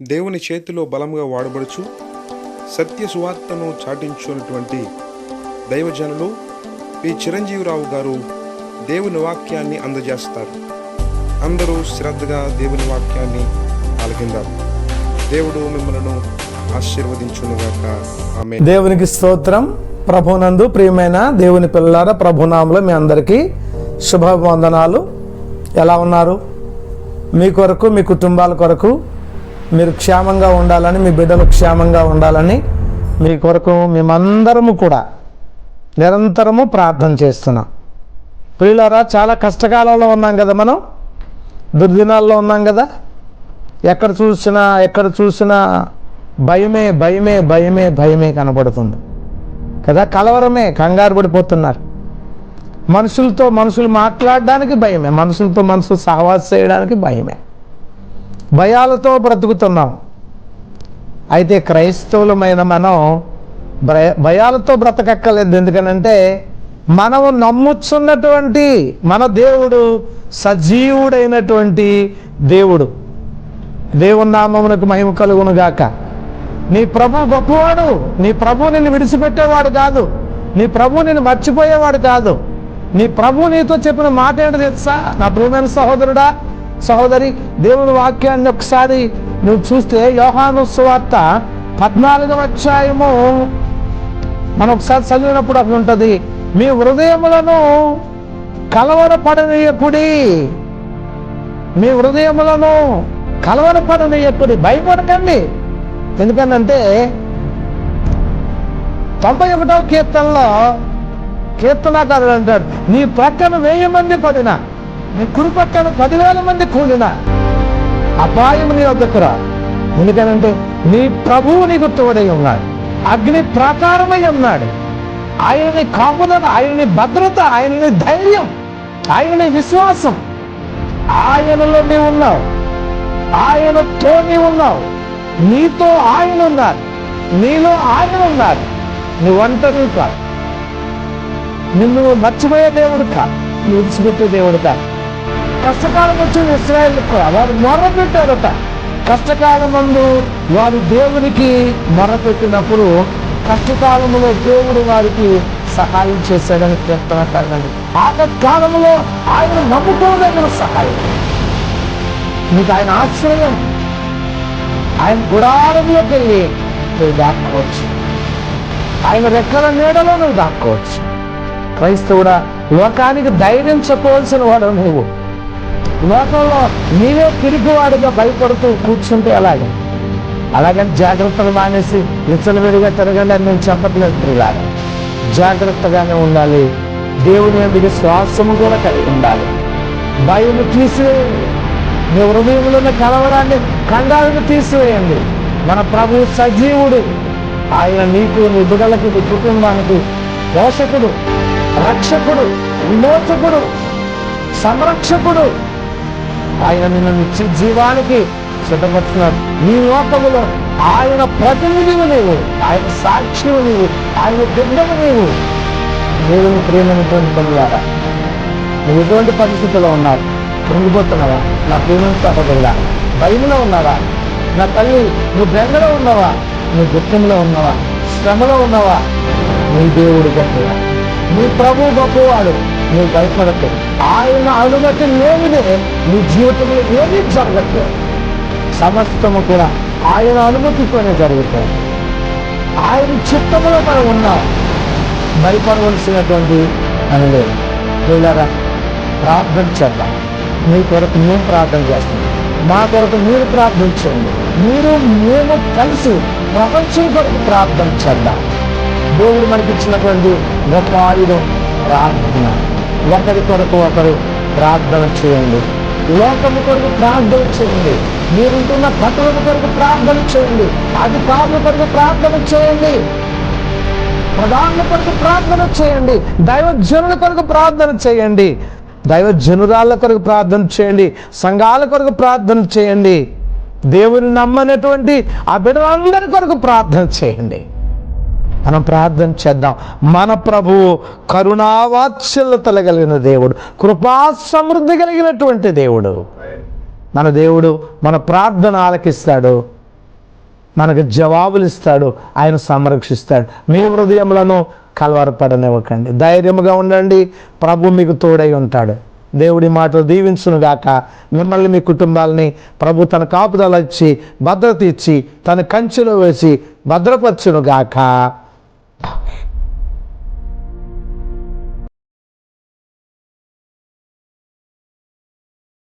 దేవుని చేతిలో బలంగా వాడబడుచు సత్య సువార్తను చాటించున్నటువంటి దైవజనులు పి చిరంజీవిరావు గారు దేవుని వాక్యాన్ని అందజేస్తారు. అందరూ శ్రద్ధగా దేవుని వాక్యాన్ని ఆలకిందాం. దేవుడు మిమ్మల్ని ఆశీర్వదించునుగాక. ఆమేన్. దేవునికి స్తోత్రం. ప్రభునందు ప్రియమైన దేవుని పిల్లలారా, ప్రభునామములో మీ అందరికీ శుభవందనాలు. ఎలా ఉన్నారు? మీ కొరకు, మీ కుటుంబాల కొరకు మీరు క్షేమంగా ఉండాలని, మీ బిడ్డలు క్షేమంగా ఉండాలని మీ కొరకు మేమందరము కూడా నిరంతరము ప్రార్థన చేస్తున్నాం. ప్రియులారా, చాలా కష్టకాలంలో ఉన్నాం కదా, మనం దుర్దినాల్లో ఉన్నాం కదా. ఎక్కడ చూసినా భయమే భయమే భయమే భయమే కనబడుతుంది కదా. కలవరమే, కంగారు పడిపోతున్నారు. మనుషులు మాట్లాడడానికి భయమే, మనుషులు సహవాసం చేయడానికి భయమే. భయాలతో బ్రతుకుతున్నాం. అయితే క్రైస్తవులమైన మనం భయాలతో బ్రతకక్కర్లేదు. ఎందుకనంటే మనం నమ్ముచున్నటువంటి మన దేవుడు సజీవుడైనటువంటి దేవుడు. దేవుని నామమునకు మహిమ కలుగును గాక. నీ ప్రభు గొప్పవాడు. నీ ప్రభు నిన్ను విడిచిపెట్టేవాడు కాదు. నీ ప్రభు నిన్ను మర్చిపోయేవాడు కాదు. నీ ప్రభు నీతో చెప్పిన మాట ఏంటో తెలుసా? నా ప్రియమైన సహోదరుడా, సహోదరి, దేవుని వాక్యాన్ని ఒకసారి నువ్వు చూస్తే యోహాను సువార్త 14వ అధ్యాయము మనం ఒకసారి చదివినప్పుడు అక్కడ ఉంటుంది, మీ హృదయములను కలవరపడనీయకుడి, మీ హృదయములను కలవరపడనీయకుడి, భయపడకండి. ఎందుకంటే 91వ కీర్తనలో కీర్తనాకారుడు అంటాడు, నీ ప్రక్కన 1000 మంది పడినా, నీ కుడి పక్కన 10,000 మంది కూడినా అపాయం నీ వద్దకు రా. ఎందుకనంటే నీ ప్రభువు నీకు తోడై ఉన్నాడు, అగ్ని ప్రాకారమై ఉన్నాడు. ఆయనని కాపుదల, ఆయనని భద్రత, ఆయనని ధైర్యం, ఆయనని విశ్వాసం, ఆయనలో నీవు ఉన్నావు, ఆయనతో నీవు ఉన్నావు, నీతో ఆయన ఉన్నారు, నీలో ఆయన ఉన్నారు. నువ్వు ఒంటరి కాదు, నిన్ను మర్చిపోయే దేవుడు కాదు, నువ్వు విడిచిపెట్టే దేవుడు కాదు. కష్టకాలం వచ్చిన ఇశ్రాయేలు కూడా వారు మొర్రపెట్టారట. కష్టకాలం ముందు వారు దేవునికి మొర్రపెట్టినప్పుడు కష్టకాలంలో దేవుడు వారికి సహాయం చేశాడని చెప్తున్నాడు. ఆపత్కాలంలో ఆయన నమ్ముకోదగిన సహాయం. నీకు ఆయన ఆశ్రయం, ఆయన గుడారంలోకి వెళ్ళి నువ్వు దాక్కోవచ్చు, ఆయన రెక్కల నీడలో నువ్వు దాక్కోవచ్చు. క్రైస్తవుడా, లోకానికి ధైర్యం చెప్పవలసిన వాడు నువ్వు. లోకంలో నీవే తిరిగివాడుగా భయపడుతూ కూర్చుంటే అలాగని జాగ్రత్తలు మానేసి విచ్చలవిడిగా తిరగండి అని నేను చెప్పట్లేదు. ఇలాగా జాగ్రత్తగానే ఉండాలి. దేవుని మీద విశ్వాసము కూడా కలిగి ఉండాలి. భయము తీసివేయండి. మీ హృదయంలో ఉన్న కలవరాన్ని, కంగారును తీసివేయండి. మన ప్రభు సజీవుడు. ఆయన నీకు, నీ బిడ్డలకి, నీ కుటుంబానికి పోషకుడు, రక్షకుడు, విమోచకుడు, సంరక్షకుడు. ఆయన నిన్ను నిత్య జీవానికి సిద్ధపడుతున్నాడు. నీ లోకములో ఆయన ప్రతినిధివు నీవు, ఆయన సాక్షివు నీవు, ఆయన బిడ్డవు నీవు. దేవుని ప్రియమైనటువంటి పనులారా, నువ్వు ఎటువంటి పరిస్థితుల్లో ఉన్నావు? కృంగిపోతున్నావా? నా ప్రియమైన సహోదరుడా, భయంలో ఉన్నావా? నా తల్లి, నువ్వు బెంగలో ఉన్నావా? నువ్వు దుఃఖంలో ఉన్నావా? శ్రమలో ఉన్నావా? నీ దేవుడు గొప్పవాడు, నీ ప్రభు గొప్పవాడు. నువ్వు భయపడద్దు. ఆయన అనుమతి లేనిదే నీ జీవితంలో ఏమీ జరగట్లేదు. సమస్తము కూడా ఆయన అనుమతితోనే జరుగుతుంది. ఆయన చిత్తములో మనం ఉన్నాం. భయపడవలసినటువంటి అని లేదు. వీళ్ళరా, ప్రార్థన చేద్దాం. మీ కొరకు మేము ప్రార్థన చేస్తాం, మా కొరకు మీరు ప్రార్థన చేయండి. మేము కలిసి ప్రపంచం కొరకు ప్రార్థన చేద్దాం. దేవుడు మనకి ఇచ్చినటువంటి గొప్ప ఆయుధం ప్రార్థన. ఒకరి కొరకు ఒకరు ప్రార్థన చేయండి. లోకము కొరకు ప్రార్థన చేయండి. మీరుంటున్న పట్టణం కొరకు ప్రార్థన చేయండి. అధికారుల కొరకు ప్రార్థన చేయండి. ప్రధానుల కొరకు ప్రార్థన చేయండి. దైవజనుల కొరకు ప్రార్థన చేయండి. దైవజనురాళ్ళ కొరకు ప్రార్థన చేయండి. సంఘాల కొరకు ప్రార్థన చేయండి. దేవుని నమ్మనటువంటి ఆ బిడ్డలందరి కొరకు ప్రార్థన చేయండి. మనం ప్రార్థన చేద్దాం. మన ప్రభువు కరుణావాత్సల్యతలు కలిగిన దేవుడు, కృపా సమృద్ధి కలిగినటువంటి దేవుడు. మన దేవుడు మన ప్రార్థన ఆలకిస్తాడు, మనకు జవాబులు ఇస్తాడు, ఆయన సంరక్షిస్తాడు. మీ హృదయములను కలవరపడనివ్వకండి, ధైర్యముగా ఉండండి, ప్రభు మీకు తోడై ఉంటాడు. దేవుడి మాటలు దీవించును గాక. మిమ్మల్ని మీ కుటుంబాలని ప్రభు తన కాపుదల ఇచ్చి భద్రత ఇచ్చి తన కంచెలో వేసి భద్రపరచును గాక.